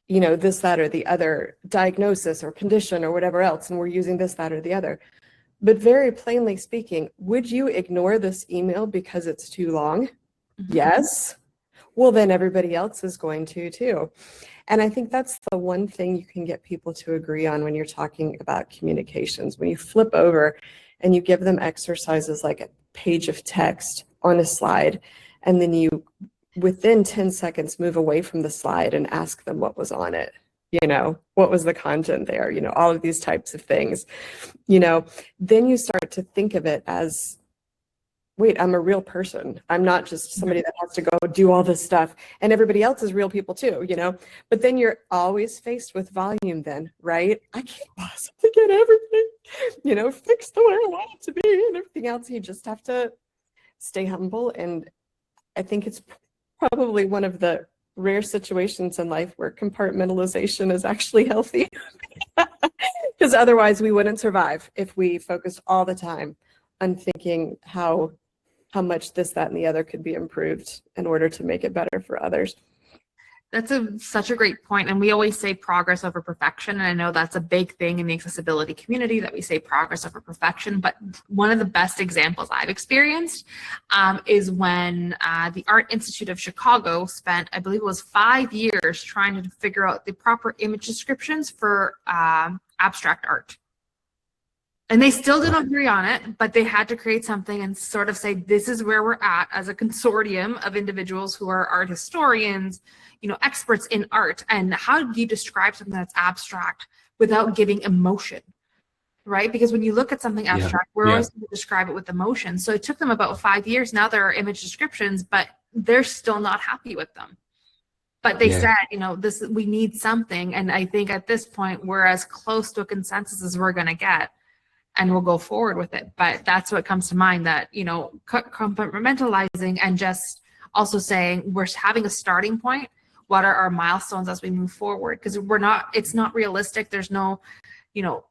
you know, this, that, or the other diagnosis or condition or whatever else, and we're using this, that, or the other. But very plainly speaking, would you ignore this email because it's too long? Yes. Well, then everybody else is going to too. And I think that's the one thing you can get people to agree on when you're talking about communications. When you flip over and you give them exercises like a page of text on a slide, and then you, within 10 seconds, move away from the slide and ask them what was on it. You know, what was the content there? You know, all of these types of things, you know, then you start to think of it as, wait, I'm a real person. I'm not just somebody that has to go do all this stuff, and everybody else is real people too, you know. But then you're always faced with volume then, right? I can't possibly get everything, you know, fixed the way I want it to be and everything else. You just have to stay humble. And I think it's probably one of the rare situations in life where compartmentalization is actually healthy, because otherwise we wouldn't survive if we focused all the time on thinking how much this, that, and the other could be improved in order to make it better for others. That's such a great point. And we always say progress over perfection. And I know that's a big thing in the accessibility community, that we say progress over perfection. But one of the best examples I've experienced is when the Art Institute of Chicago spent, I believe it was 5 years, trying to figure out the proper image descriptions for abstract art. And they still didn't agree on it, but they had to create something and sort of say, this is where we're at as a consortium of individuals who are art historians, you know, experts in art. And how do you describe something that's abstract without giving emotion, right? Because when you look at something abstract, we're always going to describe it with emotion. So it took them about 5 years. Now there are image descriptions, but they're still not happy with them. But they said, you know, we need something. And I think at this point, we're as close to a consensus as we're going to get. And we'll go forward with it. But that's what comes to mind, that, you know, compartmentalizing and just also saying we're having a starting point. What are our milestones as we move forward? Because it's not realistic. There's no, you know,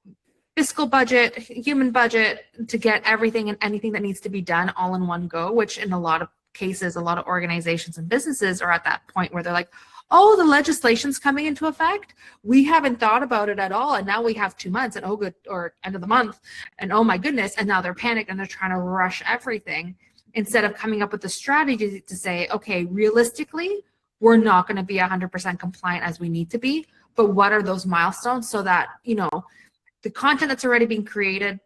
fiscal budget, human budget to get everything and anything that needs to be done all in one go, which in a lot of cases, a lot of organizations and businesses are at that point where they're like, oh, the legislation's coming into effect. We haven't thought about it at all. And now we have 2 months and or end of the month. And oh my goodness. And now they're panicked and they're trying to rush everything instead of coming up with a strategy to say, okay, realistically, we're not going to be 100% compliant as we need to be. But what are those milestones so that, you know, the content that's already being created,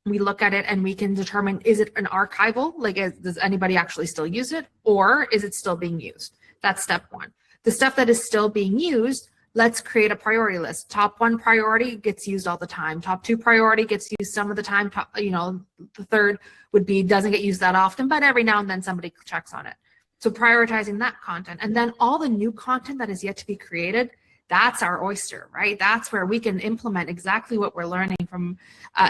we look at it and we can determine, is it an archival? Like, does anybody actually still use it? Or is it still being used? That's step one. The stuff that is still being used, let's create a priority list. Top 1 priority gets used all the time. Top 2 priority gets used some of the time. You know, the third would be doesn't get used that often, but every now and then somebody checks on it. So prioritizing that content. And then all the new content that is yet to be created, that's our oyster, right? That's where we can implement exactly what we're learning from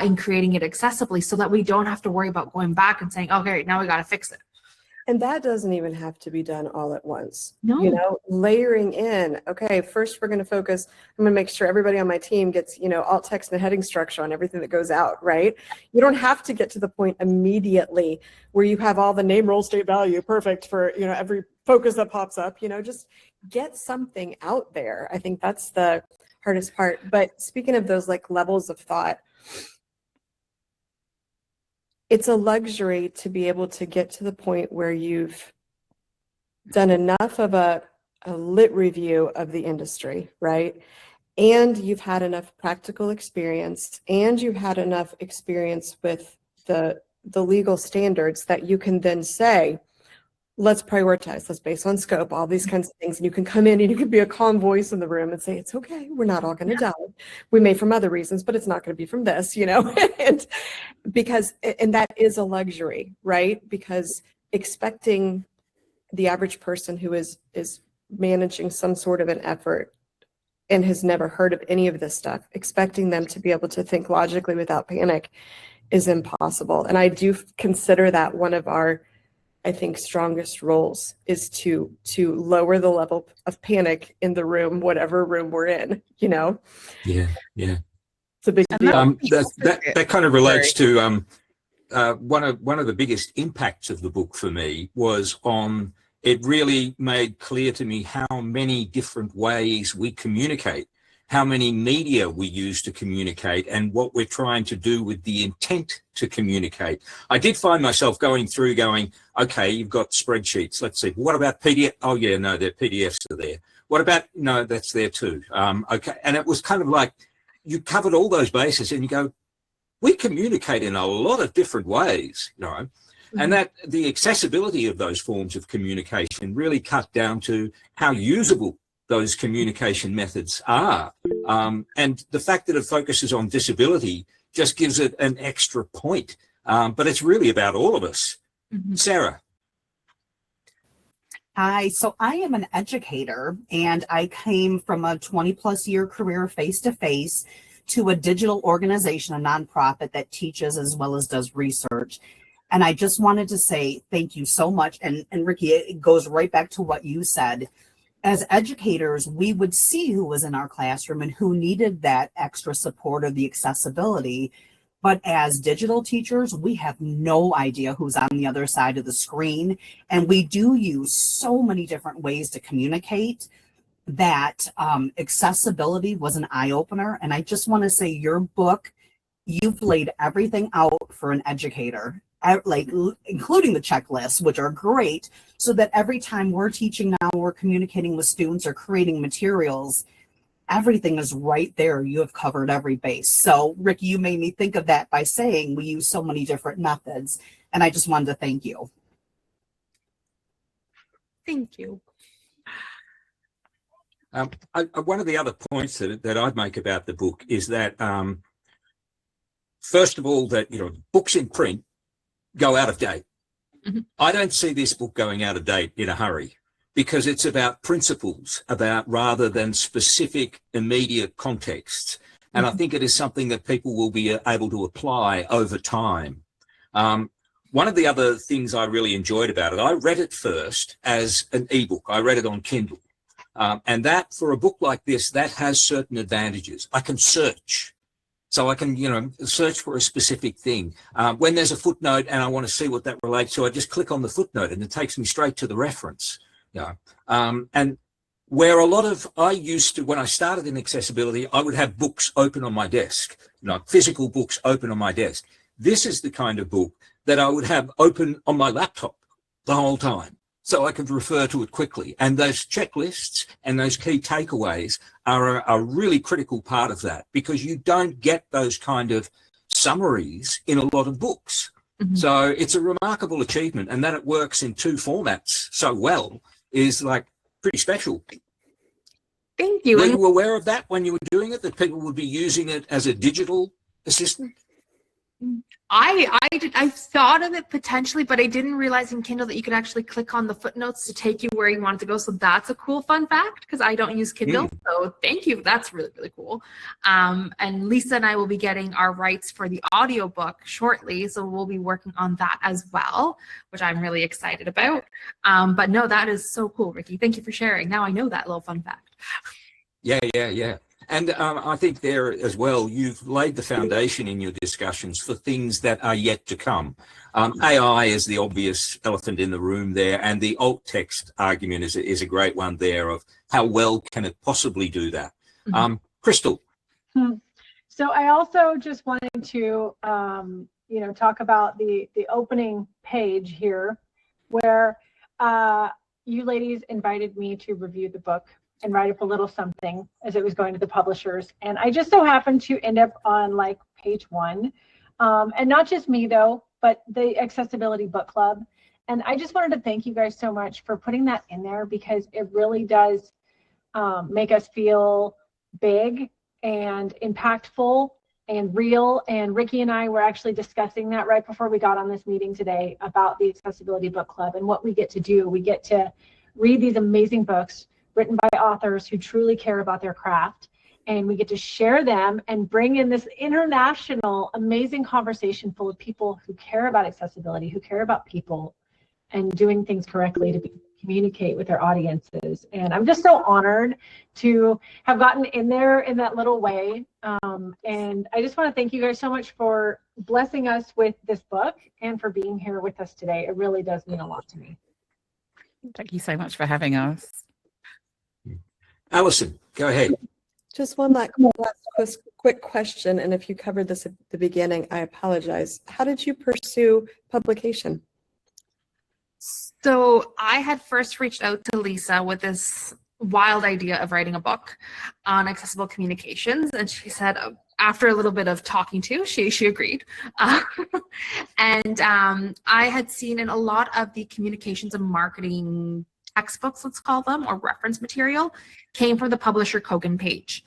in creating it accessibly, so that we don't have to worry about going back and saying, okay, now we got to fix it. And that doesn't even have to be done all at once. No. You know, layering in, okay, first we're going to focus, I'm going to make sure everybody on my team gets, you know, alt text and heading structure on everything that goes out, right? You don't have to get to the point immediately where you have all the name, role, state, value, perfect for, you know, every focus that pops up, you know, just get something out there. I think that's the hardest part. But speaking of those like levels of thought, it's a luxury to be able to get to the point where you've done enough of a lit review of the industry, right? And you've had enough practical experience, and you've had enough experience with the legal standards that you can then say, let's prioritize, let's base on scope, all these kinds of things. And you can come in and you can be a calm voice in the room and say, it's okay, we're not all going to die. We may from other reasons, but it's not going to be from this, you know, and that is a luxury, right? Because expecting the average person who is managing some sort of an effort and has never heard of any of this stuff, expecting them to be able to think logically without panic is impossible. And I do consider that one of our I think, strongest roles is to lower the level of panic in the room, whatever room we're in, you know? Yeah, yeah. It's a big And deal. That kind of relates to one of the biggest impacts of the book for me was on, it really made clear to me how many different ways we communicate, how many media we use to communicate, and what we're trying to do with the intent to communicate. I did find myself going through going, okay, you've got spreadsheets. Let's see. What about PDF? Oh, yeah, no, their PDFs are there. What about, no, that's there too. Okay. And it was kind of like, you covered all those bases and you go, we communicate in a lot of different ways, you know, and that the accessibility of those forms of communication really cut down to how usable those communication methods are. And the fact that it focuses on disability just gives it an extra point. But it's really about all of us. Sarah. Hi, so I am an educator, and I came from a 20+ year career face-to-face to a digital organization, a nonprofit that teaches as well as does research. And I just wanted to say thank you so much. And Ricky, it goes right back to what you said. As educators, we would see who was in our classroom and who needed that extra support or the accessibility. But as digital teachers, we have no idea who's on the other side of the screen. And we do use so many different ways to communicate that accessibility was an eye-opener. And I just want to say your book, you've laid everything out for an educator, like including the checklists, which are great, so that every time we're teaching now, we're communicating with students or creating materials, everything is right there. You have covered every base. So Ricky, you made me think of that by saying we use so many different methods. And I just wanted to thank you. Thank you. One of the other points that I'd make about the book is that, first of all, that, you know, books in print go out of date. I don't see this book going out of date in a hurry, because it's about principles, rather than specific immediate contexts. And I think it is something that people will be able to apply over time. One of the other things I really enjoyed about it, I read it first as an ebook. I read it on Kindle. And that, for a book like this, that has certain advantages. I can search. So I can, you know, search for a specific thing. When there's a footnote and I want to see what that relates to, I just click on the footnote and it takes me straight to the reference. You know? And where a lot of, I used to, when I started in accessibility, I would have books open on my desk, you know, physical books open on my desk. This is the kind of book that I would have open on my laptop the whole time, so I could refer to it quickly. And those checklists and those key takeaways are a really critical part of that, because you don't get those kind of summaries in a lot of books. So it's a remarkable achievement, and that it works in two formats so well is like pretty special. Thank you. Were you aware of that when you were doing it, that people would be using it as a digital assistant? I thought of it potentially, but I didn't realize in Kindle that you could actually click on the footnotes to take you where you wanted to go. So that's a cool fun fact, because I don't use Kindle. So thank you. That's really, really cool. And Lisa and I will be getting our rights for the audiobook shortly. So we'll be working on that as well, which I'm really excited about. But no, that is so cool, Ricky. Thank you for sharing. Now I know that little fun fact. Yeah. And I think there as well, you've laid the foundation in your discussions for things that are yet to come. AI is the obvious elephant in the room there, and the alt text argument is a great one there of how well can it possibly do that. Crystal. So I also just wanted to, you know, talk about the opening page here, where you ladies invited me to review the book and write up a little something as it was going to the publishers. And I just so happened to end up on like page 1. And not just me though, but the Accessibility Book Club. And I just wanted to thank you guys so much for putting that in there, because it really does make us feel big and impactful and real. And Ricky and I were actually discussing that right before we got on this meeting today about the Accessibility Book Club and what we get to do. We get to read these amazing books written by authors who truly care about their craft, and we get to share them and bring in this international amazing conversation full of people who care about accessibility, who care about people, and doing things correctly to communicate with their audiences. And I'm just so honored to have gotten in there in that little way. And I just want to thank you guys so much for blessing us with this book and for being here with us today. It really does mean a lot to me. Thank you so much for having us. Alison, go ahead. Just one last quick question, and if you covered this at the beginning, I apologize. How did you pursue publication? So I had first reached out to Lisa with this wild idea of writing a book on accessible communications, and she said, after a little bit of talking to, she agreed. And I had seen in a lot of the communications and marketing textbooks, let's call them, or reference material, came from the publisher Kogan Page.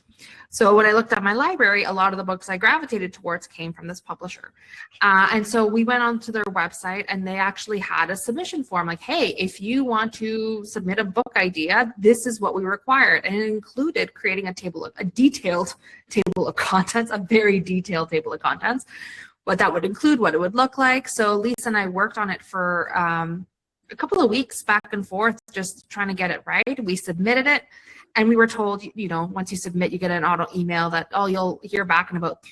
So when I looked at my library, a lot of the books I gravitated towards came from this publisher. And so we went onto their website, and they actually had a submission form like, hey, if you want to submit a book idea, this is what we required. And it included creating a detailed table of contents, a very detailed table of contents, what that would include, what it would look like. So Lisa and I worked on it for a couple of weeks back and forth, just trying to get it right. We submitted it. And we were told, you know, once you submit, you get an auto email that, oh, you'll hear back in about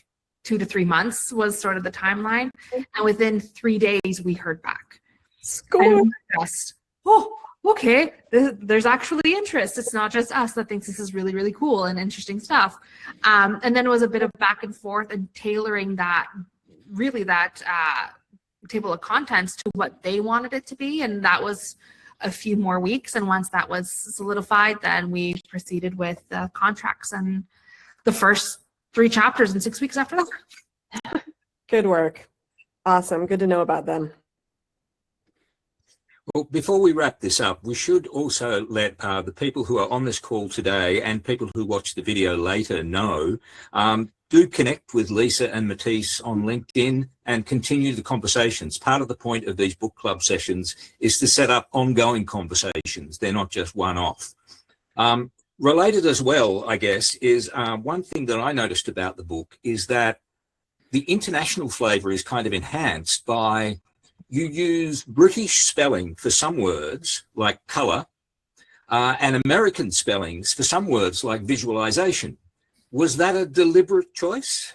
2 to 3 months was sort of the timeline. And within 3 days, we heard back. Score. Just, oh, okay, there's actually interest. It's not just us that thinks this is really, really cool and interesting stuff. And then it was a bit of back and forth and tailoring that table of contents to what they wanted it to be. And that was a few more weeks, and once that was solidified, then we proceeded with the contracts and the first 3 chapters in 6 weeks after that. Good work. Awesome. Good to know about them. Well, before we wrap this up, we should also let the people who are on this call today and people who watch the video later know, do connect with Lisa and Matisse on LinkedIn and continue the conversations. Part of the point of these book club sessions is to set up ongoing conversations. They're not just one-off. Related as well, I guess, is one thing that I noticed about the book is that the international flavor is kind of enhanced by you use British spelling for some words like color and American spellings for some words like visualization. Was that a deliberate choice?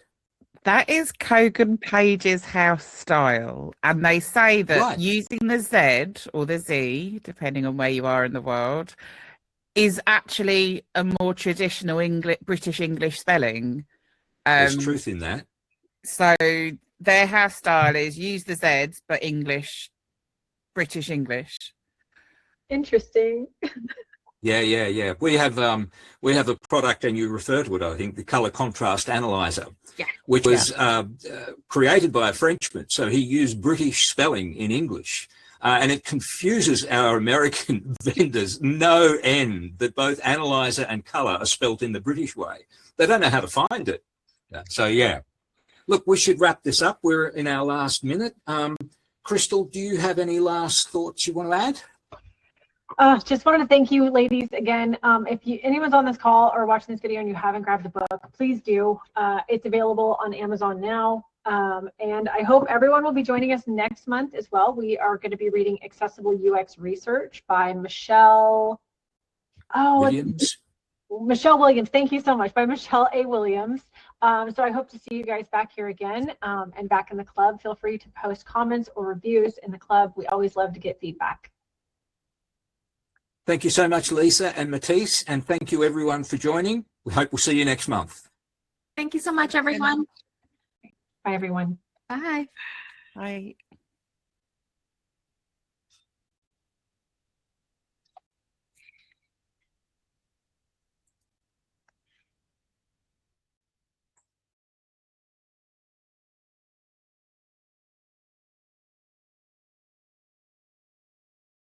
That is Kogan Page's house style. And they say that using the Z or the Z, depending on where you are in the world, is actually a more traditional British English spelling. There's truth in that. So their house style is use the Zs, but English, British English. Interesting. Yeah. We have a product, and you refer to it, I think, the color contrast analyzer, which was created by a Frenchman. So he used British spelling in English, and it confuses our American vendors no end that both analyzer and color are spelt in the British way. They don't know how to find it. So yeah, look, we should wrap this up. We're in our last minute. Crystal, do you have any last thoughts you want to add? Just wanted to thank you, ladies, again. If anyone's on this call or watching this video and you haven't grabbed the book, please do. It's available on Amazon now. And I hope everyone will be joining us next month as well. We are going to be reading Accessible UX Research by Michelle Williams. Michelle Williams. Thank you so much. By Michelle A. Williams. So I hope to see you guys back here again and back in the club. Feel free to post comments or reviews in the club. We always love to get feedback. Thank you so much, Lisa and Matisse, and thank you everyone for joining. We hope we'll see you next month. Thank you so much, everyone. Bye, everyone. Bye. Bye.